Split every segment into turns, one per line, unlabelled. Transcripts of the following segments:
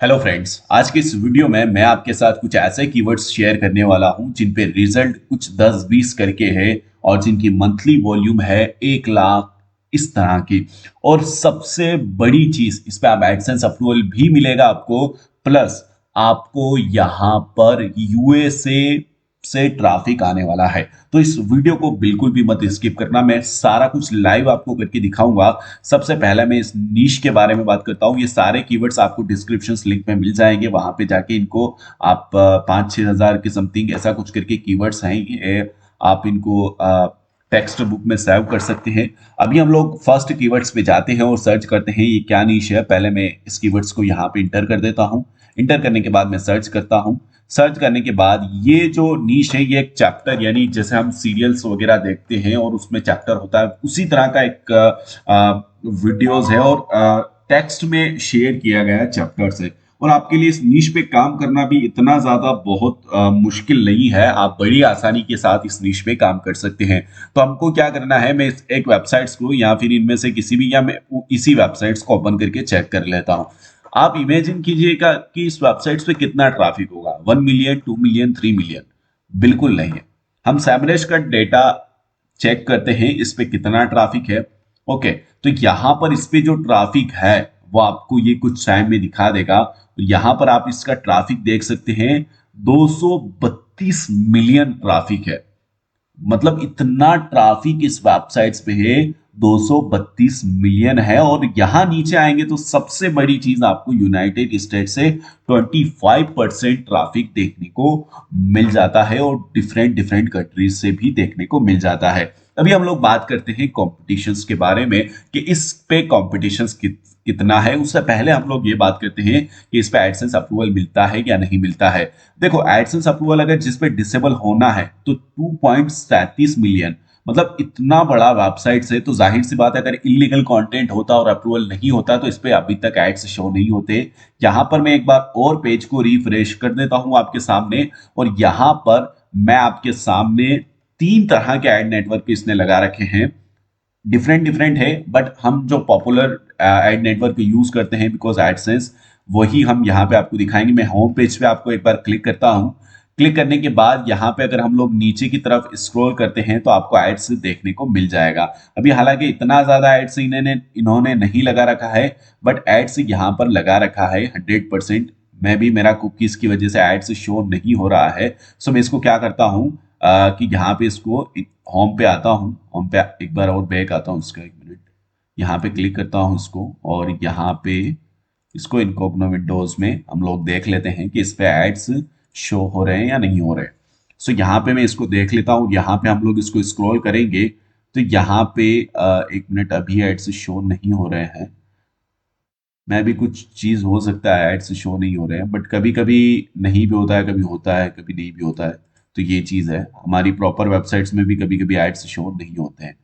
Hello friends, आज के इस वीडियो में मैं आपके साथ कुछ ऐसे कीवर्ड्स शेयर करने वाला हूं जिन पे रिजल्ट कुछ 10-20 करके है और जिनकी मंथली वॉल्यूम है 1 लाख इस तरह की। और सबसे बड़ी चीज, इस पे आप एडसेंस अप्रूवल भी मिलेगा आपको, प्लस आपको यहाँ पर यूएसए से ट्रैफिक आने वाला है। तो इस वीडियो को बिल्कुल भी मत स्किप करना, मैं सारा कुछ लाइव आपको करके दिखाऊंगा। सबसे पहले मैं इस नीश के बारे में बात करता हूँ। ये सारे कीवर्ड्स आपको डिस्क्रिप्शन लिंक में मिल जाएंगे, वहां पे जाके इनको आप 5-6 हज़ार के समथिंग ऐसा कुछ करके कीवर्ड्स हैं ये, आप इनको टेक्स्ट बुक में सेव कर सकते हैं। अभी हम लोग फर्स्ट कीवर्ड्स पे जाते हैं और सर्च करते हैं ये क्या नीश है। पहले मैं इस कीवर्ड्स को यहाँ पे इंटर कर देता हूँ। इंटर करने के बाद मैं सर्च करता हूँ। सर्च करने के बाद ये जो नीश है ये एक चैप्टर, यानी जैसे हम सीरियल्स वगैरह देखते हैं और उसमें चैप्टर होता है, उसी तरह का एक वीडियोस है और टेक्स्ट में शेयर किया गया है चैप्टर से। और आपके लिए इस नीश पे काम करना भी इतना ज्यादा बहुत मुश्किल नहीं है, आप बड़ी आसानी के साथ इस नीश पे काम कर सकते हैं। तो हमको क्या करना है, मैं एक वेबसाइट्स को या फिर इनमें से किसी भी, या मैं इसी वेबसाइट्स को ओपन करके चेक कर लेता हूँ। आप इमेजिन कीजिएगा कि इस वेबसाइट्स पे कितना ट्रैफिक होगा, 1 मिलियन, 2 मिलियन, 3 मिलियन? बिल्कुल नहीं है। हम सैमरश का डेटा चेक करते हैं, इस पे कितना ट्रैफिक है। ओके, तो यहां पर इस पे जो ट्रैफिक है वो आपको ये कुछ टाइम में दिखा देगा। तो यहां पर आप इसका ट्रैफिक देख सकते हैं, 232 मिलियन ट्रैफिक है। मतलब इतना ट्रैफिक इस वेबसाइट्स पे है, 232 मिलियन है। और यहां नीचे आएंगे तो सबसे बड़ी चीज आपको यूनाइटेड स्टेट से 25% ट्रैफिक देखने को मिल जाता है और डिफरेंट डिफरेंट कंट्रीज से भी देखने को मिल जाता है। अभी हम लोग बात करते हैं कॉम्पिटिशन्स के बारे में कि इस पे कॉम्पिटिशन्स कितना है। उससे पहले हम लोग ये बात करते हैं कि इस पे एडसेंस अप्रूवल मिलता है या नहीं मिलता है। देखो, एडसेंस अप्रूवल अगर जिस पे डिसेबल होना है तो 2.37 मिलियन, मतलब इतना बड़ा वेबसाइट से, तो जाहिर सी बात है अगर इलीगल कंटेंट होता और अप्रूवल नहीं होता तो इस पे अभी तक एड्स शो नहीं होते। यहां पर मैं एक बार और पेज को रिफ्रेश कर देता हूं आपके सामने, और यहां पर मैं आपके सामने 3 तरह के एड नेटवर्क इसने लगा रखे हैं। डिफरेंट डिफरेंट है, बट हम जो पॉपुलर एड नेटवर्क यूज करते हैं बिकॉज एडसेंस, वही हम यहाँ पे आपको दिखाएंगे। मैं होम पेज पे आपको एक बार क्लिक करता हूँ। क्लिक करने के बाद यहाँ पे अगर हम लोग नीचे की तरफ स्क्रॉल करते हैं तो आपको एड्स देखने को मिल जाएगा। अभी हालांकि इतना ज्यादा एड्स इन्होंने नहीं लगा रखा है, बट एड्स यहाँ पर लगा रखा है 100%। मैं भी, मेरा कुकीज की वजह से एड्स शो नहीं हो रहा है। सो मैं इसको क्या करता हूँ कि यहाँ पे इसको होम पे आता हूँ। होम पे एक बार और बैक आता हूँ, इसका 1 मिनट, यहाँ पे क्लिक करता हूँ इसको, और यहाँ पे इसको इनकॉग्नो विंडोज में हम लोग देख लेते हैं कि इस पे एड्स शो हो रहे हैं या नहीं हो रहे। सो यहाँ पे मैं इसको देख लेता हूँ। यहाँ पे हम लोग इसको स्क्रॉल करेंगे तो यहाँ पे 1 मिनट, अभी एड्स शो नहीं हो रहे हैं। मैं भी, कुछ चीज हो सकता है एड्स शो नहीं हो रहे हैं, बट कभी कभी नहीं भी होता है, कभी होता है, कभी नहीं भी होता है। तो ये चीज है, हमारी प्रॉपर वेबसाइट्स में भी कभी कभी एड्स शो नहीं होते हैं।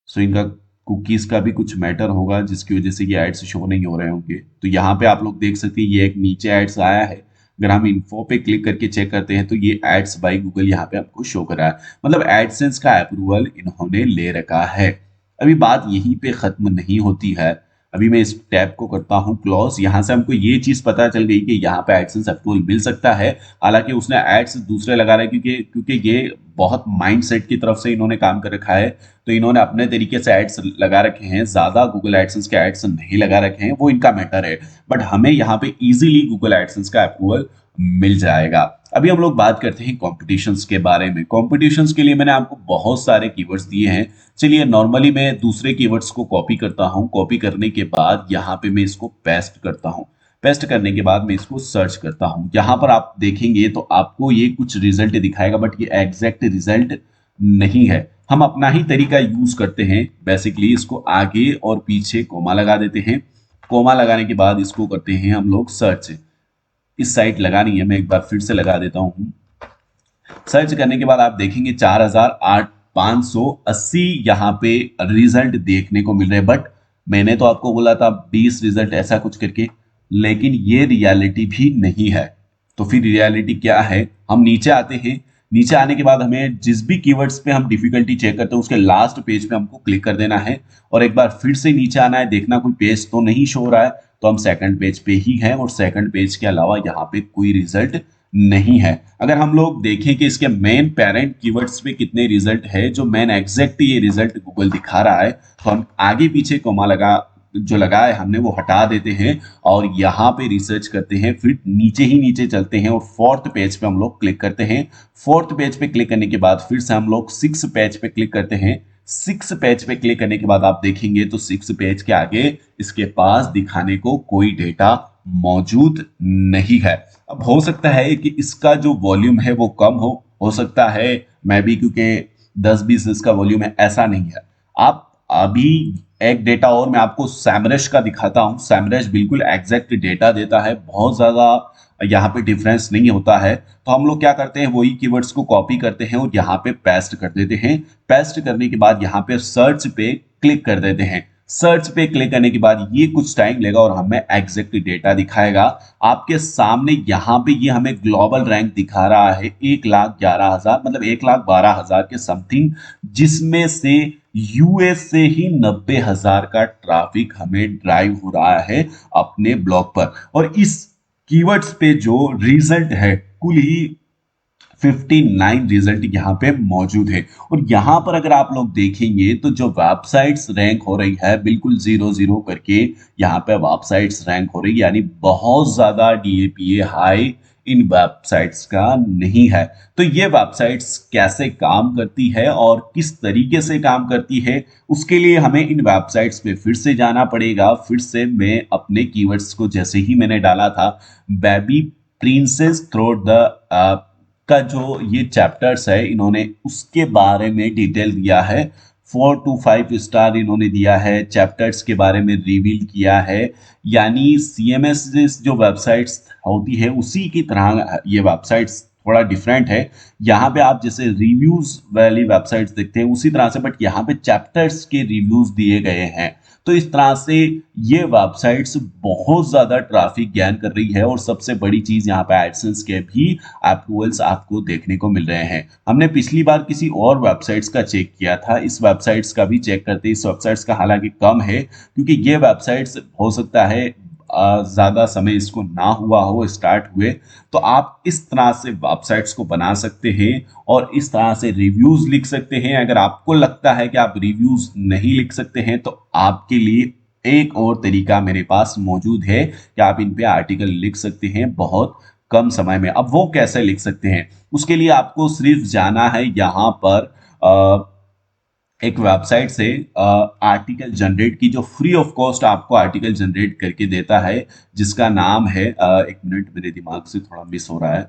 सो इनका कुकीज का भी कुछ मैटर होगा जिसकी वजह से ये एड्स शो नहीं हो रहे होंगे। तो यहाँ पे आप लोग देख सकते हैं ये एक नीचे एड्स आया है। अगर हम इन्फो पे क्लिक करके चेक करते हैं तो ये एड्स बाय गूगल यहाँ पे आपको शो करा है। मतलब एडसेंस का अप्रूवल इन्होंने ले रखा है। अभी बात यहीं पे खत्म नहीं होती है। अभी मैं इस टैब को करता हूँ क्लोज। यहाँ से हमको ये चीज पता चल गई कि यहाँ पे एडसेंस अप्रूवल मिल सकता है। हालांकि उसने एड्स दूसरे लगा रहे हैं, क्योंकि क्योंकि ये बहुत माइंडसेट की तरफ से इन्होंने काम कर रखा है। तो इन्होंने अपने तरीके से एड्स लगा रखे हैं, ज्यादा गूगल एडसेंस के एड्स नहीं लगा रखे हैं, वो इनका मैटर है। बट हमें यहाँ पे इजीली गूगल एडसेंस का अप्रूवल मिल जाएगा। अभी हम लोग बात करते हैं कॉम्पिटिशन्स के बारे में। कॉम्पिटिशन्स के लिए मैंने आपको बहुत सारे कीवर्ड्स दिए हैं। चलिए, नॉर्मली मैं दूसरे कीवर्ड्स को कॉपी करता हूं। कॉपी करने के बाद यहाँ पे मैं इसको पेस्ट करता हूं। पेस्ट करने के बाद मैं इसको सर्च करता हूं। यहाँ पर आप देखेंगे तो आपको ये कुछ रिजल्ट दिखाएगा, बट ये एग्जैक्ट रिजल्ट नहीं है। हम अपना ही तरीका यूज करते हैं। बेसिकली इसको आगे और पीछे कोमा लगा देते हैं। कोमा लगाने के बाद इसको करते हैं हम लोग सर्च। इस साइट लगानी है, मैं एक बार फिर से लगा देता हूँ। सर्च करने के बाद आप देखेंगे 4,580 यहाँ पे रिजल्ट देखने को मिल रहे हैं। बट मैंने तो आपको बोला था 20 रिजल्ट ऐसा कुछ करके, लेकिन ये रियलिटी भी नहीं है। तो फिर रियलिटी क्या है, हम नीचे आते हैं। नीचे आने के बाद हमें जिस भी कीवर्ड्स पे हम डिफिकल्टी चेक करते हैं उसके लास्ट पेज पे हमको क्लिक कर देना है और एक बार फिर से नीचे आना है, देखना कोई पेज तो नहीं शो हो रहा है, तो हम सेकंड पेज पे ही हैं और सेकंड पेज के अलावा यहाँ पे कोई रिजल्ट नहीं है। अगर हम लोग देखें कि इसके मेन पेरेंट कीवर्ड्स पे कितने रिजल्ट है, जो मेन एग्जैक्ट ये रिजल्ट गूगल दिखा रहा है, तो हम आगे पीछे कोमा लगा जो लगा है हमने वो हटा देते हैं और यहाँ पे रिसर्च करते हैं, फिर नीचे ही नीचे चलते हैं और फोर्थ पेज पे हम लोग क्लिक करते हैं। फोर्थ पेज पे क्लिक करने के बाद फिर से हम लोग सिक्स पेज पे क्लिक करते हैं। सिक्स पेज पे क्लिक करने के बाद आप देखेंगे तो सिक्स पेज के आगे इसके पास दिखाने को कोई डेटा मौजूद नहीं है। अब हो सकता है कि इसका जो वॉल्यूम है वो कम हो सकता है मैं भी, क्योंकि 10-20 इसका वॉल्यूम है, ऐसा नहीं है। आप अभी एक डेटा और मैं आपको सैमरश का दिखाता हूं। सैमरश बिल्कुल एग्जैक्ट डेटा देता है, बहुत ज्यादा यहाँ पे डिफरेंस नहीं होता है। तो हम लोग क्या करते हैं, वही कीवर्ड्स को कॉपी करते हैं और यहाँ पे पेस्ट कर देते हैं। पेस्ट करने के बाद यहाँ पे सर्च पे क्लिक कर देते हैं। सर्च पे क्लिक करने के बाद ये कुछ टाइम लेगा और हमें एग्जैक्ट डेटा दिखाएगा। आपके सामने यहाँ पे ये हमें ग्लोबल रैंक दिखा रहा है 1,11,000, मतलब 1,12,000 के समथिंग, जिसमें से यूएस से ही 90,000 का ट्रैफिक हमें ड्राइव हो रहा है अपने ब्लॉग पर। और इस कीवर्ड्स पे जो रिजल्ट है कुल ही 59 रिजल्ट यहाँ पे मौजूद है। और यहाँ पर अगर आप लोग देखेंगे तो जो वेबसाइट्स रैंक हो रही है बिल्कुल 0-0 करके यहाँ पे वेबसाइट्स रैंक हो रही है, यानी बहुत ज्यादा डीएपीए हाई इन वेबसाइट्स का नहीं है। तो ये वेबसाइट्स कैसे काम करती है और किस तरीके से काम करती है, उसके लिए हमें इन वेबसाइट्स पे फिर से जाना पड़ेगा। फिर से मैं अपने कीवर्ड्स को जैसे ही मैंने डाला था, बेबी प्रिंसेस थ्रू द का जो ये चैप्टर्स है इन्होंने उसके बारे में डिटेल दिया है। 4 to 5 स्टार इन्होंने दिया है, चैप्टर्स के बारे में रिवील किया है। यानी सीएमएस जो वेबसाइट्स होती है उसी की तरह ये वेबसाइट्स थोड़ा डिफरेंट है। यहाँ पे आप जैसे रिव्यूज वाली वेबसाइट्स देखते हैं उसी तरह से, बट यहाँ पे चैप्टर्स के रिव्यूज दिए गए हैं। तो इस तरह से ये वेबसाइट्स बहुत ज्यादा ट्रैफिक गेन कर रही है। और सबसे बड़ी चीज यहाँ पे एडसेंस के भी अप्रूवल्स आपको देखने को मिल रहे हैं। हमने पिछली बार किसी और वेबसाइट्स का चेक किया था, इस वेबसाइट्स का भी चेक करते हैं। इस वेबसाइट्स का हालांकि कम है क्योंकि ये वेबसाइट्स हो सकता है ज्यादा समय इसको ना हुआ हो स्टार्ट हुए। तो आप इस तरह से वेबसाइट्स को बना सकते हैं और इस तरह से रिव्यूज लिख सकते हैं। अगर आपको लगता है कि आप रिव्यूज नहीं लिख सकते हैं तो आपके लिए एक और तरीका मेरे पास मौजूद है कि आप इन पे आर्टिकल लिख सकते हैं बहुत कम समय में। अब वो कैसे लिख सकते हैं, उसके लिए आपको सिर्फ जाना है यहाँ पर एक वेबसाइट से आर्टिकल जनरेट की, जो फ्री ऑफ कॉस्ट आपको आर्टिकल जनरेट करके देता है, जिसका नाम है एक मिनट मेरे दिमाग से थोड़ा मिस हो रहा है,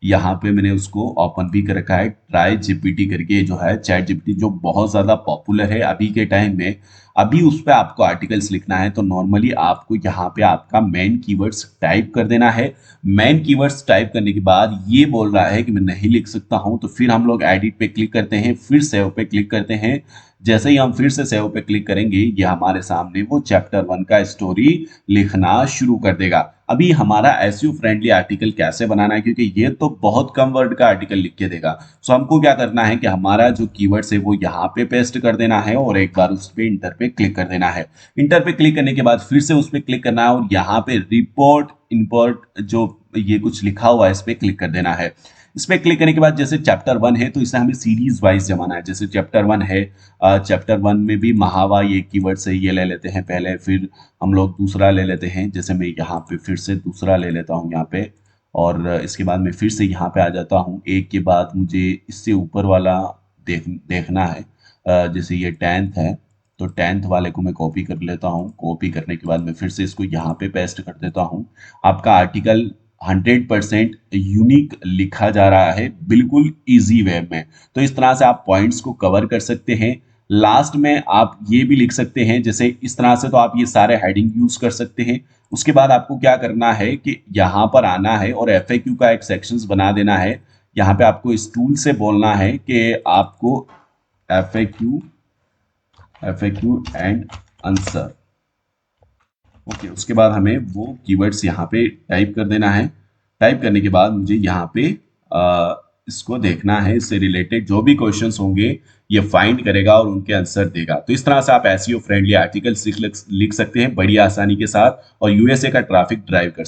यहाँ पे मैंने उसको ओपन भी कर रखा है, ट्राई जीपीटी करके जो है, चैट जीपीटी जो बहुत ज्यादा पॉपुलर है अभी के टाइम में। अभी उस पर आपको आर्टिकल्स लिखना है तो नॉर्मली आपको यहाँ पे आपका मेन कीवर्ड्स टाइप कर देना है। मेन कीवर्ड्स टाइप करने के बाद ये बोल रहा है कि मैं नहीं लिख सकता हूँ, तो फिर हम लोग एडिट पे क्लिक करते हैं, फिर सेव पे क्लिक करते हैं। जैसे ही हम फिर से सेव पे क्लिक करेंगे ये हमारे सामने वो चैप्टर 1 का स्टोरी लिखना शुरू कर देगा। अभी हमारा एसईओ फ्रेंडली आर्टिकल कैसे बनाना है, क्योंकि ये तो बहुत कम वर्ड का आर्टिकल लिख के देगा। सो हमको क्या करना है कि हमारा जो कीवर्ड्स है वो यहाँ पे पेस्ट कर देना है और एक बार उस पे इंटर पे क्लिक कर देना है। इंटर पे क्लिक करने के बाद फिर से उस पे क्लिक करना है और यहाँ पे रिपोर्ट इंपोर्ट जो ये कुछ लिखा हुआ है इस पे क्लिक कर देना है। इस पे क्लिक करने के बाद जैसे चैप्टर 1 है तो इसे हमें सीरीज वाइज जमाना है। जैसे चैप्टर 1 है, चैप्टर 1 में भी महावा ये कीवर्ड से ये ले लेते हैं पहले, फिर हम लोग दूसरा ले लेते हैं। जैसे मैं यहाँ पे फिर से दूसरा ले लेता हूँ यहाँ पे, और इसके बाद मैं फिर से यहाँ पे आ जाता हूँ। एक के बाद मुझे इससे ऊपर वाला देखना है। जैसे ये 10th है तो 10th वाले को मैं कॉपी कर लेता हूँ। कॉपी करने के बाद मैं फिर से इसको यहाँ पे पेस्ट कर देता हूँ। आपका आर्टिकल 100% यूनिक लिखा जा रहा है, बिल्कुल इजी वे में। तो इस तरह से आप पॉइंट्स को कवर कर सकते हैं। लास्ट में आप ये भी लिख सकते हैं जैसे इस तरह से, तो आप ये सारे हेडिंग यूज कर सकते हैं। उसके बाद आपको क्या करना है कि यहाँ पर आना है और एफएक्यू का एक सेक्शंस बना देना है। यहाँ पे आपको इस टूल से बोलना है कि आपको एफएक्यू एंड आंसर, ओके। उसके बाद हमें वो कीवर्ड्स यहाँ पे टाइप कर देना है। टाइप करने के बाद मुझे यहाँ पे इसको देखना है, इससे रिलेटेड जो भी क्वेश्चंस होंगे ये फाइंड करेगा और उनके आंसर देगा। तो इस तरह से आप एसईओ फ्रेंडली आर्टिकल्स लिख सकते हैं बड़ी आसानी के साथ और यूएसए का ट्रैफिक ड्राइव कर सकते हैं।